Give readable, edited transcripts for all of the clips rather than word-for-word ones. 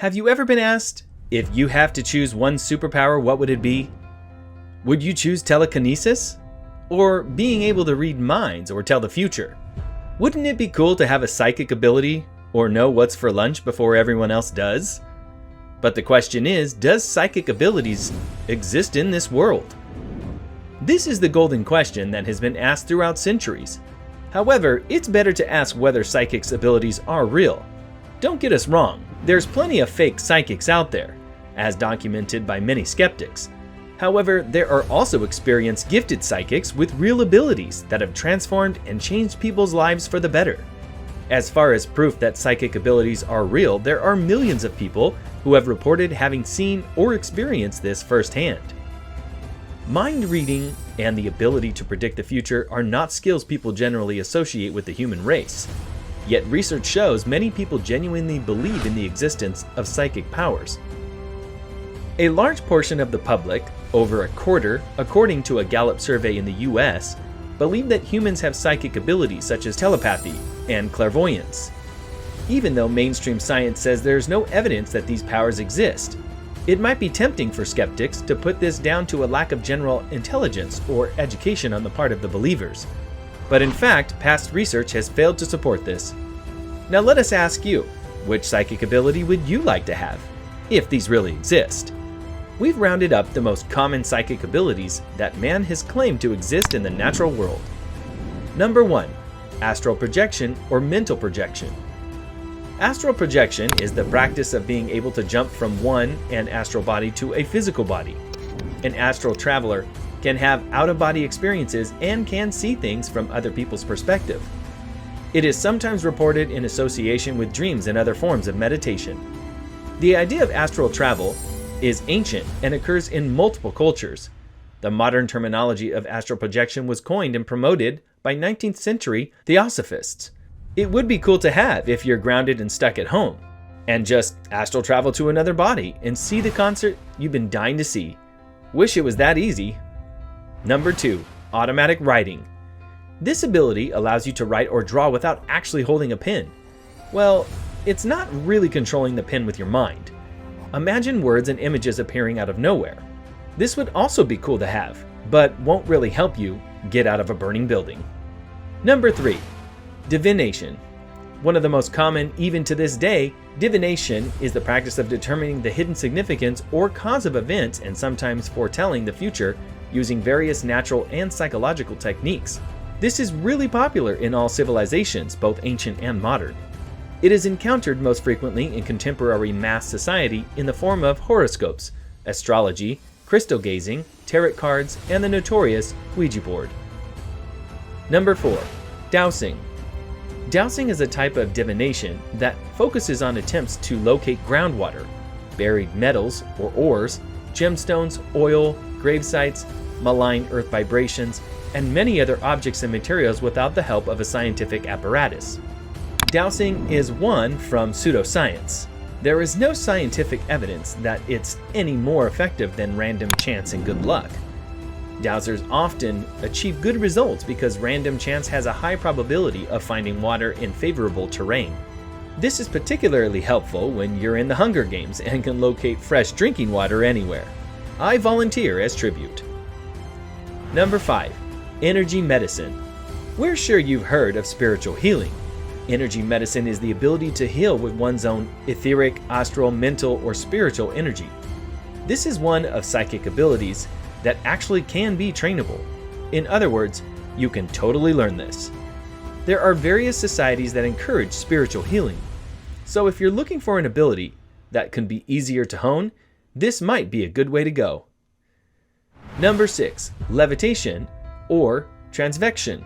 Have you ever been asked, if you have to choose one superpower, what would it be? Would you choose telekinesis? Or being able to read minds or tell the future? Wouldn't it be cool to have a psychic ability or know what's for lunch before everyone else does? But the question is, does psychic abilities exist in this world? This is the golden question that has been asked throughout centuries. However, it's better to ask whether psychics' abilities are real. Don't get us wrong, there's plenty of fake psychics out there, as documented by many skeptics. However, there are also experienced gifted psychics with real abilities that have transformed and changed people's lives for the better. As far as proof that psychic abilities are real, there are millions of people who have reported having seen or experienced this firsthand. Mind reading and the ability to predict the future are not skills people generally associate with the human race. Yet research shows many people genuinely believe in the existence of psychic powers. A large portion of the public, over a quarter, according to a Gallup survey in the US, believe that humans have psychic abilities such as telepathy and clairvoyance. Even though mainstream science says there's no evidence that these powers exist, it might be tempting for skeptics to put this down to a lack of general intelligence or education on the part of the believers. But in fact, past research has failed to support this. Now let us ask you, which psychic ability would you like to have, if these really exist? We've rounded up the most common psychic abilities that man has claimed to exist in the natural world. Number 1. Astral projection or mental projection. Astral projection is the practice of being able to jump from an astral body to a physical body. An astral traveler can have out-of-body experiences and can see things from other people's perspective. It is sometimes reported in association with dreams and other forms of meditation. The idea of astral travel is ancient and occurs in multiple cultures. The modern terminology of astral projection was coined and promoted by 19th century theosophists. It would be cool to have if you're grounded and stuck at home, and just astral travel to another body and see the concert you've been dying to see. Wish it was that easy. Number 2. Automatic writing. This ability allows you to write or draw without actually holding a pen. Well, it's not really controlling the pen with your mind. Imagine words and images appearing out of nowhere. This would also be cool to have, but won't really help you get out of a burning building. Number 3. Divination. One of the most common even to this day, divination is the practice of determining the hidden significance or cause of events and sometimes foretelling the future using various natural and psychological techniques. This is really popular in all civilizations, both ancient and modern. It is encountered most frequently in contemporary mass society in the form of horoscopes, astrology, crystal gazing, tarot cards, and the notorious Ouija board. Number 4. Dowsing. Dowsing is a type of divination that focuses on attempts to locate groundwater, buried metals or ores, gemstones, oil, grave sites, malign earth vibrations, and many other objects and materials without the help of a scientific apparatus. Dowsing is one from pseudoscience. There is no scientific evidence that it's any more effective than random chance and good luck. Dowsers often achieve good results because random chance has a high probability of finding water in favorable terrain. This is particularly helpful when you're in the Hunger Games and can locate fresh drinking water anywhere. I volunteer as tribute. Number 5. Energy medicine. We're sure you've heard of spiritual healing. Energy medicine is the ability to heal with one's own etheric, astral, mental, or spiritual energy. This is one of psychic abilities that actually can be trainable. In other words, you can totally learn this. There are various societies that encourage spiritual healing. So if you're looking for an ability that can be easier to hone, this might be a good way to go. Number 6. Levitation or transvection.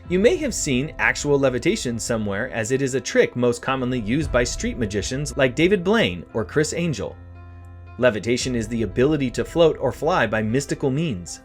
You may have seen actual levitation somewhere, as it is a trick most commonly used by street magicians like David Blaine or Chris Angel. Levitation is the ability to float or fly by mystical means.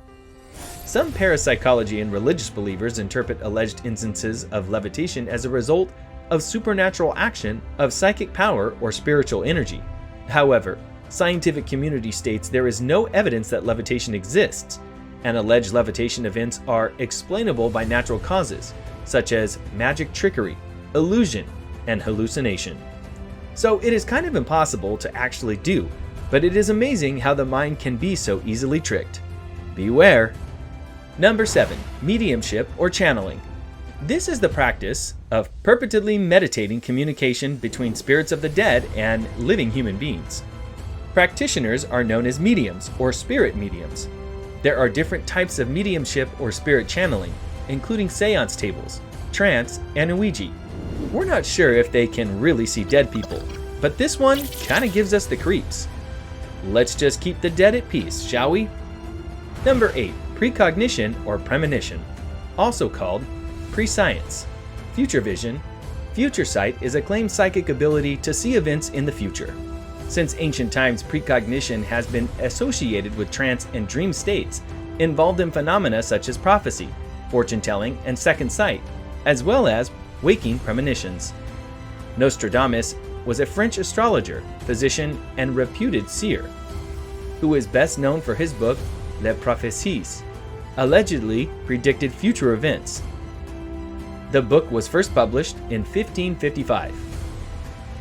Some parapsychology and religious believers interpret alleged instances of levitation as a result of supernatural action of psychic power or spiritual energy. However, scientific community states there is no evidence that levitation exists, and alleged levitation events are explainable by natural causes, such as magic trickery, illusion, and hallucination. So it is kind of impossible to actually do, but it is amazing how the mind can be so easily tricked. Beware. Number 7. Mediumship or channeling. This is the practice of perpetually meditating communication between spirits of the dead and living human beings. Practitioners are known as mediums or spirit mediums. There are different types of mediumship or spirit channeling, including seance tables, trance, and Ouija. We're not sure if they can really see dead people, but this one kinda gives us the creeps. Let's just keep the dead at peace, shall we? Number 8. Precognition or premonition, also called prescience. Future vision. Future sight is a claimed psychic ability to see events in the future. Since ancient times, precognition has been associated with trance and dream states involved in phenomena such as prophecy, fortune-telling, and second sight, as well as waking premonitions. Nostradamus was a French astrologer, physician, and reputed seer, who is best known for his book Les Prophéties, allegedly predicted future events. The book was first published in 1555.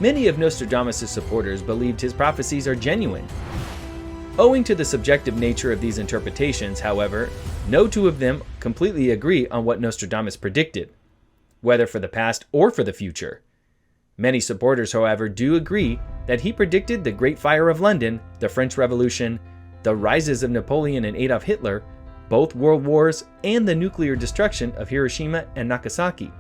Many of Nostradamus' supporters believed his prophecies are genuine. Owing to the subjective nature of these interpretations, however, no two of them completely agree on what Nostradamus predicted, whether for the past or for the future. Many supporters, however, do agree that he predicted the Great Fire of London, the French Revolution, the rises of Napoleon and Adolf Hitler, both world wars, and the nuclear destruction of Hiroshima and Nagasaki.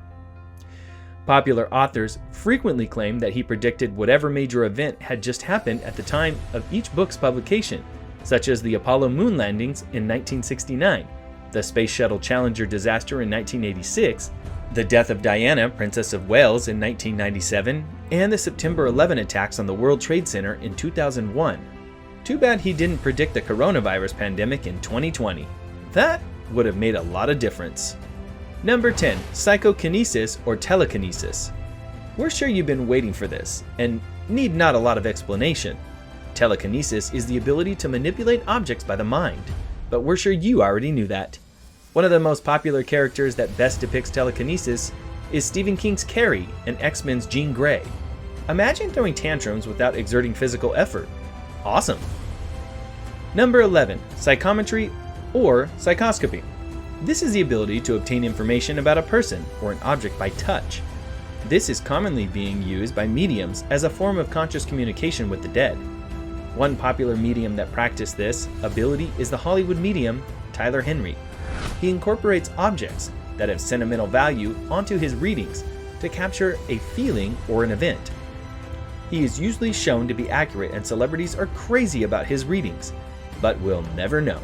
Popular authors frequently claim that he predicted whatever major event had just happened at the time of each book's publication, such as the Apollo moon landings in 1969, the Space Shuttle Challenger disaster in 1986, the death of Diana, Princess of Wales in 1997, and the September 11 attacks on the World Trade Center in 2001. Too bad he didn't predict the coronavirus pandemic in 2020. That would have made a lot of difference. Number 10. Psychokinesis or telekinesis. We're sure you've been waiting for this, and need not a lot of explanation. Telekinesis is the ability to manipulate objects by the mind, but we're sure you already knew that. One of the most popular characters that best depicts telekinesis is Stephen King's Carrie and X-Men's Jean Grey. Imagine throwing tantrums without exerting physical effort. Awesome! Number 11. Psychometry or psychoscopy. This is the ability to obtain information about a person or an object by touch. This is commonly being used by mediums as a form of conscious communication with the dead. One popular medium that practiced this ability is the Hollywood medium Tyler Henry. He incorporates objects that have sentimental value onto his readings to capture a feeling or an event. He is usually shown to be accurate, and celebrities are crazy about his readings, but we'll never know.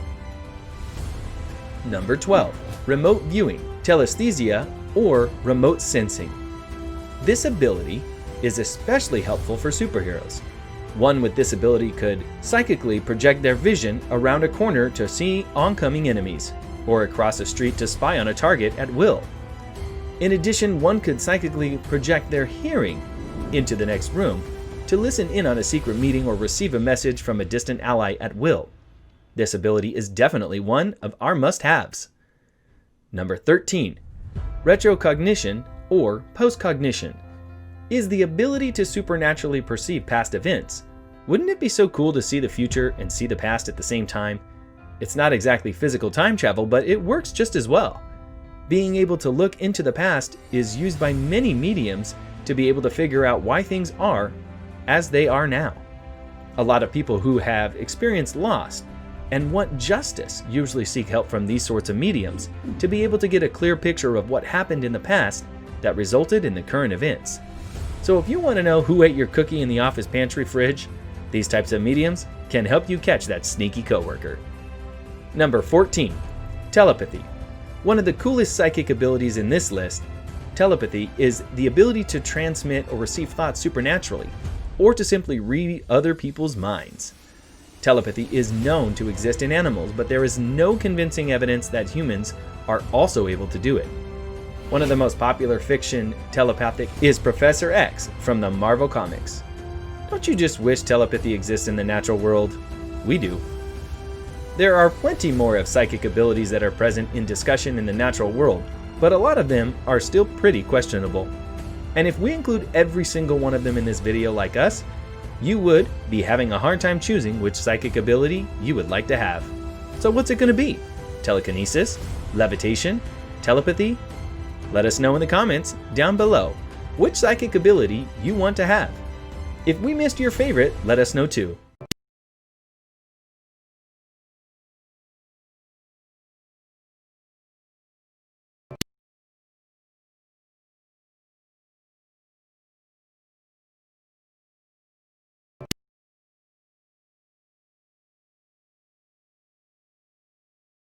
Number 12. Remote viewing, telesthesia, or remote sensing. This ability is especially helpful for superheroes. One with this ability could psychically project their vision around a corner to see oncoming enemies, or across a street to spy on a target at will. In addition, one could psychically project their hearing into the next room to listen in on a secret meeting or receive a message from a distant ally at will. This ability is definitely one of our must-haves. Number 13. Retrocognition or postcognition is the ability to supernaturally perceive past events. Wouldn't it be so cool to see the future and see the past at the same time? It's not exactly physical time travel, but it works just as well. Being able to look into the past is used by many mediums to be able to figure out why things are as they are now. A lot of people who have experienced loss and want justice usually seek help from these sorts of mediums to be able to get a clear picture of what happened in the past that resulted in the current events. So if you want to know who ate your cookie in the office pantry fridge, these types of mediums can help you catch that sneaky coworker. Number 14. Telepathy. One of the coolest psychic abilities in this list, telepathy is the ability to transmit or receive thoughts supernaturally, or to simply read other people's minds. Telepathy is known to exist in animals, but there is no convincing evidence that humans are also able to do it. One of the most popular fiction telepathic is Professor X from the Marvel Comics. Don't you just wish telepathy exists in the natural world? We do. There are plenty more of psychic abilities that are present in discussion in the natural world, but a lot of them are still pretty questionable. And if we include every single one of them in this video like us, you would be having a hard time choosing which psychic ability you would like to have. So what's it going to be? Telekinesis? Levitation? Telepathy? Let us know in the comments down below which psychic ability you want to have. If we missed your favorite, let us know too.